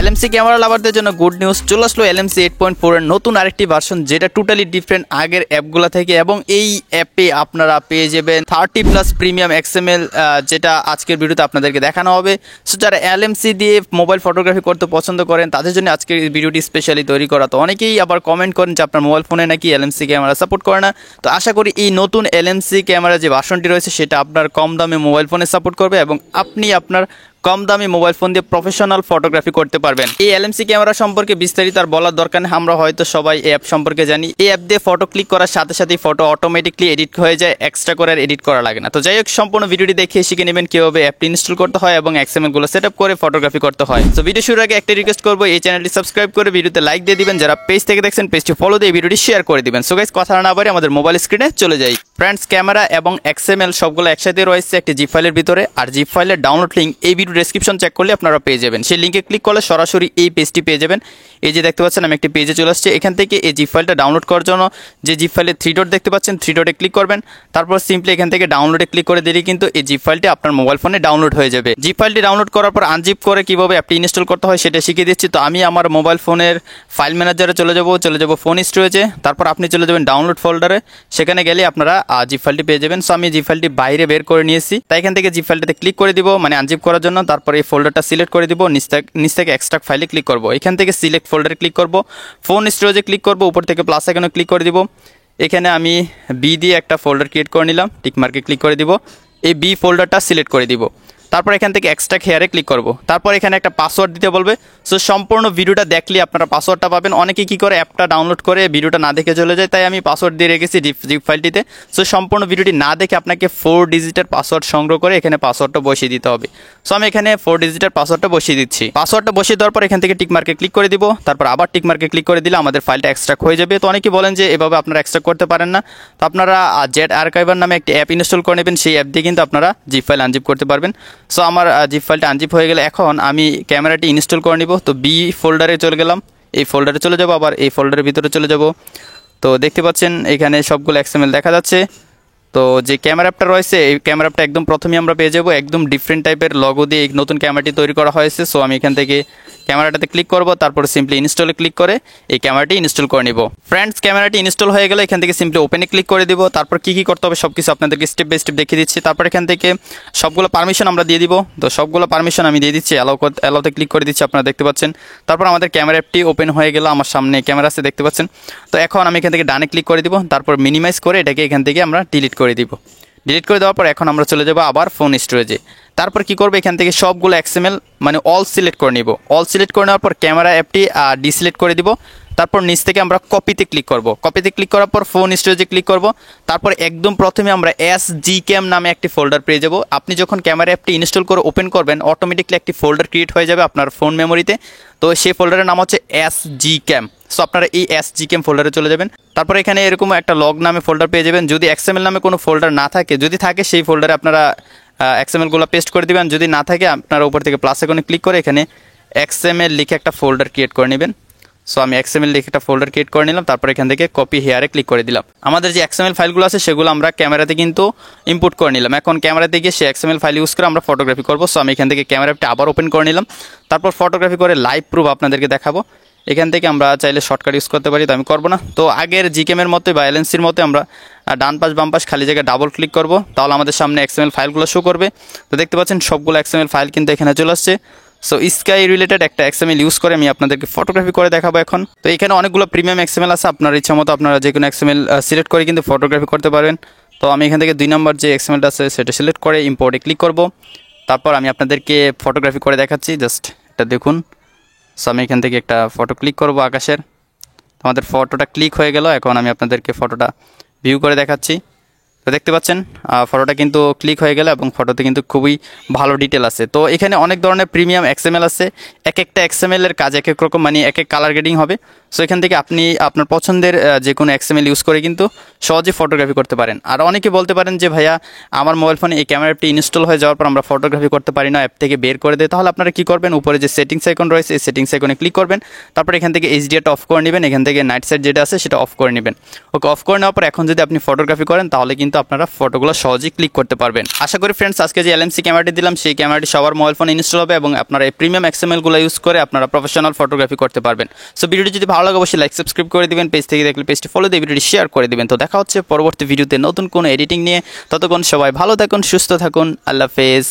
LMC camera লাভারদের জন্য good news, চলে আসলো এলএমসি 8.4 এর নতুন আরেকটি ভার্সন, যেটা টোটালি ডিফারেন্ট আগের অ্যাপগুলো থেকে। এবং এই অ্যাপে আপনারা পেয়ে যাবেন 30+ প্রিমিয়াম এক্সএমএল, যেটা আজকের ভিডিওতে আপনাদেরকে দেখানো হবে। সো যারা এলএমসি দিয়ে মোবাইল ফটোগ্রাফি করতে পছন্দ করেন তাদের জন্য আজকের ভিডিওটি স্পেশালি তৈরি করা। তো অনেকেই আবার কমেন্ট করেন যে আপনার মোবাইল ফোনে নাকি এলএমসি ক্যামেরা সাপোর্ট করে না। তো আশা করি এই নতুন এলএমসি ক্যামেরা যে ভার্সনটি রয়েছে সেটা আপনার কম দামে মোবাইল ফোনে সাপোর্ট করবে এবং আপনি আপনার কম দামি মোবাইল ফোন দিয়ে প্রফেশনাল ফটোগ্রাফি করতে পারবেন। এই এলএমসি ক্যামেরা সম্পর্কে বিস্তারিত আর বলার দরকার নেই, আমরা হয়তো সবাই এই অ্যাপ সম্পর্কে জানি। এই অ্যাপ দিয়ে ফটো ক্লিক করার সাথে সাথেই ফটো অটোমেটিকলি এডিট হয়ে যায়, এক্সট্রা করে আর এডিট করা লাগে না। তো যাই হোক, সম্পূর্ণ ভিডিওটি দেখে শিখে নেবেন কীভাবে অ্যাপটি ইনস্টল করতে হয় এবং এক্সএমএল গুলো সেট আপ করে ফটোগ্রাফি করতে হয়। তো ভিডিও শুরুর আগে একটা রিকোয়েস্ট করবো, এই চ্যানেলটি সাবস্ক্রাইব করে ভিডিওতে লাইক দিয়ে দিবেন। যারা পেজ থেকে দেখছেন পেজটি ফলো দিয়ে ভিডিওটি শেয়ার করে দিবেন। সো গাইস, কথা না বাড়িয়ে আমাদের মোবাইল স্ক্রিনে চলে যাই। ফ্রেন্ডস, ক্যামেরা এবং এক্সএমএল সবগুলো একসাথে রয়েছে একটি জিপ ফাইলের ভিতরে, আর জিপ ফাইলের ডাউনলোড লিঙ্ক এই ভিডিও ডেসক্রিপশন চেক করলে আপনারা পেয়ে যাবেন। সেই লিঙ্কে ক্লিক করলে সরাসরি এই পেজটি পেয়ে যাবেন। এই যে দেখতে পাচ্ছেন, আমি একটি পেজে চলে আসছে। এখান থেকে এই জিপ ফাইলটা ডাউনলোড করার জন্য যে জিপ ফাইলে 3 ডট দেখতে পাচ্ছেন, 3 ডটে ক্লিক করবেন। তারপর সিম্পলি এখান থেকে ডাউনলোডে ক্লিক করে দিলে কিন্তু এই জিপ ফাইলটি আপনার মোবাইল ফোনে ডাউনলোড হয়ে যাবে। জিপ ফাইলটি ডাউনলোড করার পর আনজিপ করে কীভাবে অ্যাপটি ইনস্টল করতে হয় সেটা শিখিয়ে দিচ্ছি। তো আমি আমার মোবাইল ফোনের ফাইল ম্যানেজারে চলে যাব ফোন স্টোরেজে। তারপর আপনি চলে যাবেন ডাউনলোড ফোল্ডারে, সেখানে গেলে আপনারা জিপ ফাইলটি পেয়ে যাবেন। সো আমি জিপ ফাইলটি বাইরে বের করে নিয়েছি, তাই এখান থেকে জিপ ফাইলটাতে ক্লিক করে দিব, মানে আনজিপ করার জন্য। তারপর এই ফোল্ডারটা সিলেক্ট করে দিব, নিচ থেকে এক্সট্রাক্ট ফাইলে ক্লিক করব। এখান থেকে সিলেক্ট ফোল্ডারে ক্লিক করব, ফোন স্টোরেজে ক্লিক করব, উপর থেকে প্লাস আইকনে ক্লিক করে দিব। এখানে আমি বি দিয়ে একটা ফোল্ডার ক্রিয়েট করে নিলাম, টিক মার্কে ক্লিক করে দিব, এই বি ফোল্ডারটা সিলেক্ট করে দিব। তারপর এখান থেকে এক্সট্রা হেয়ারে ক্লিক করব। তারপর এখানে একটা পাসওয়ার্ড দিতে বলবে। সো সম্পূর্ণ ভিডিওটা দেখলে আপনারা পাসওয়ার্ডটা পাবেন। অনেকে কী করে অ্যাপটা ডাউনলোড করে ভিডিওটা না দেখে চলে যায়, তাই আমি পাসওয়ার্ড দিয়ে রেখেছি জিপ ফাইলটিতে। সো সম্পূর্ণ ভিডিওটি না দেখে আপনাকে 4 ডিজিটের পাসওয়ার্ড সংগ্রহ করে এখানে পাসওয়ার্ডটা বসিয়ে দিতে হবে। সো আমি এখানে 4 ডিজিটের পাসওয়ার্ডটা বসিয়ে দিচ্ছি। পাসওয়ার্ডটা বসিয়ে দেওয়ার পর এখান থেকে টিক মার্কে ক্লিক করে দিব। তারপর আবার টিক মার্কে ক্লিক করে দিলে আমাদের ফাইলটা এক্সট্রাক্ট হয়ে যাবে। তো অনেকেই বলেন যে এভাবে আপনারা এক্সট্রাক্ট করতে পারেন না। তো আপনারা জেড আর্কাইভার নামে একটি অ্যাপ ইনস্টল করে নেবেন, সেই অ্যাপ দিয়ে কিন্তু আপনারা জিপ ফাইল আনজিপ করতে পারবেন। সো আমার জিপ ফাইলটা আনজিপ হয়ে গেলে এখন আমি ক্যামেরাটি ইনস্টল করে নিব। তো বি ফোল্ডারে চলে গেলাম, এই ফোল্ডারে চলে যাব, আবার এই ফোল্ডারের ভিতরে চলে যাব। তো দেখতে পাচ্ছেন এখানে সবগুলো এক্সএমএল দেখা যাচ্ছে। তো যে ক্যামেরা অ্যাপটা রয়েছে এই ক্যামেরা অ্যাপটা একদম প্রথমেই আমরা পেয়ে যাবো, একদম ডিফারেন্ট টাইপের লগো দিয়ে এই নতুন ক্যামেরাটি তৈরি করা হয়েছে। সো আমি এখান থেকে ক্যামেরাটাতে ক্লিক করব, তারপর সিম্পলি ইনস্টলে ক্লিক করে এই ক্যামেরাটি ইনস্টল করে নিব। ফ্রেন্ডস, ক্যামেরাটি ইনস্টল হয়ে গেলে এখান থেকে সিম্পলি ওপেনে ক্লিক করে দিব। তারপর কী করতে হবে সব কিছু আপনাদেরকে স্টেপ বাই স্টেপ দেখিয়ে দিচ্ছি। তারপর এখান থেকে সবগুলো পারমিশন আমরা দিয়ে দিব। তো সবগুলো পারমিশন আমি দিয়ে দিচ্ছি, অ্যালাউতে ক্লিক করে দিচ্ছি, আপনারা দেখতে পাচ্ছেন। তারপর আমাদের ক্যামেরা অ্যাপটি ওপেন হয়ে গেল, আমার সামনে ক্যামেরা আছে দেখতে পাচ্ছেন। তো এখন আমি এখান থেকে ডানে ক্লিক করে দিব, তারপর মিনিমাইজ করে এটাকে এখান থেকে আমরা ডিলিট করে দিব। ডিলিট করে দেওয়ার পর এখন আমরা চলে যাব আবার ফোন স্টোরেজে। তারপর কি করবো, এখান থেকে সবগুলো এক্সএমএল মানে অল সিলেক্ট করে নিব। অল সিলেক্ট করে নেওয়ার পর ক্যামেরা অ্যাপটি ডিসিলেক্ট করে দিব। তারপর নিচ থেকে আমরা কপিতে ক্লিক করব। কপিতে ক্লিক করার পর ফোন স্টোরেজে ক্লিক করব। তারপর একদম প্রথমে আমরা SGCam নামে একটি ফোল্ডার পেয়ে যাব। আপনি যখন ক্যামেরা অ্যাপটি ইনস্টল করে ওপেন করবেন অটোমেটিকলি একটি ফোল্ডার ক্রিয়েট হয়ে যাবে আপনার ফোন মেমোরিতে। তো সেই ফোল্ডারের নাম হচ্ছে SGCam। সো আপনারা এই SGCam ফোল্ডারে চলে যাবেন। তারপর এখানে এরকম একটা লগ নামে ফোল্ডার পেয়ে যাবেন। যদি এক্সএমএল নামে কোনো ফোল্ডার না থাকে, যদি থাকে সেই ফোল্ডারে আপনারা এক্সএমএলগুলো পেস্ট করে দিবেন। যদি না থাকে আপনারা উপর থেকে প্লাস আইকনে ক্লিক করে এখানে XML লিখে একটা ফোল্ডার ক্রিয়েট করে নেবেন। সো আমি XML লিখে একটা ফোল্ডার ক্রিয়েট করে নিলাম। তারপর এখান থেকে কপি হেয়ারে ক্লিক করে দিলাম। আমাদের যে XML ফাইলগুলো আছে সেগুলো আমরা ক্যামেরাতে কিন্তু ইম্পোর্ট করে নিলাম। এখন ক্যামেরাতে গিয়ে সেই XML ফাইল ইউজ করে আমরা ফটোগ্রাফি করবো। সো আমি এখান থেকে ক্যামেরাটা আবার ওপেন করে নিলাম। তারপর ফটোগ্রাফি করে লাইভ প্রুফ আপনাদেরকে দেখাবো। এখান থেকে আমরা চাইলে শর্টকাট ইউজ করতে পারি, তো আমি করবো না। তো আগের জিকেমের মতোই বা এলএনসির মতো আমরা ডান পাশ বাম পাশ খালি জায়গায় ডাবল ক্লিক করব, তাহলে আমাদের সামনে XML ফাইলগুলো শো করবে। তো দেখতে পাচ্ছেন সবগুলো XML ফাইল কিন্তু এখানে চলে আসছে। সো স্কাই রিলেটেড একটা XML ইউজ করে আমি আপনাদেরকে ফটোগ্রাফি করে দেখাবো এখন। তো এখানে অনেকগুলো প্রিমিয়াম XML আছে, আপনার ইচ্ছা মতো আপনারা যে কোনো XML সিলেক্ট করে কিন্তু ফটোগ্রাফি করতে পারবেন। তো আমি এখান থেকে 2 নম্বর যে XMLটা আছে সেটা সিলেক্ট করে ইম্পোর্টে ক্লিক করব। তারপর আমি আপনাদেরকে ফটোগ্রাফি করে দেখাচ্ছি, জাস্ট এটা দেখুন। সো আমি এখান থেকে একটা ফটো ক্লিক করব আকাশের। আমাদের ফটোটা ক্লিক হয়ে গেল। এখন আমি আপনাদেরকে ফটোটা ভিউ করে দেখাচ্ছি। তো দেখতে পাচ্ছেন ফটোটা কিন্তু ক্লিক হয়ে গেল এবং ফটোতে কিন্তু খুবই ভালো ডিটেল আছে। তো এখানে অনেক ধরনের প্রিমিয়াম XML আছে, এক একটা XML এর কাজ এক এক রকম, মানে এক এক কালার গ্রেডিং হবে। সো এখান থেকে আপনি আপনার পছন্দের যে কোনো XML ইউজ করে কিন্তু সহজে ফটোগ্রাফি করতে পারেন। আর অনেকে বলতে পারেন যে ভাইয়া আমার মোবাইল ফোনে এই ক্যামেরা অ্যাপটি ইনস্টল হয়ে যাওয়ার পর আমরা ফটোগ্রাফি করতে পারি না, অ্যাপ থেকে বের করে দেয়। তাহলে আপনারা কী করবেন, উপরে যে সেটিংস আইকন রয়েছে এই সেটিংস আইকনে ক্লিক করবেন, তারপর এখান থেকে HDR অফ করে নেবেন, এখান থেকে নাইট সাইড যেটা আছে সেটা অফ করে নেবেন। ওকে, অফ করে নেওয়ার পর এখন যদি আপনি ফটোগ্রাফি করেন তাহলে কিন্তু আপনারা ফটোগুলো সহজেই ক্লিক করতে পারবেন। আশা করি ফ্রেন্ডস আজকে যে LMC ক্যামেরাটি দিলাম সেই ক্যামেরাটি সবার মোবাইল ফোনে ইনস্টল হবে এবং আপনারা এই প্রিমিয়াম XML-গুলো ইউজ করে আপনারা প্রফেশনাল ফটোগ্রাফি করতে পারবেন। সো ভিডিওটি যদি ভালো লাগে অবশ্যই লাইক সাবস্ক্রাইব করে দিবেন, পেজ থেকে দেখলে পেজটি ফলো দিয়ে ভিডিওটি শেয়ার করে দিবেন। তো দেখা হচ্ছে পরবর্তী ভিডিওতে নতুন কোনো এডিটিং নিয়ে। ততক্ষণ সবাই ভালো থাকুন, সুস্থ থাকুন, আল্লাহ হাফেজ।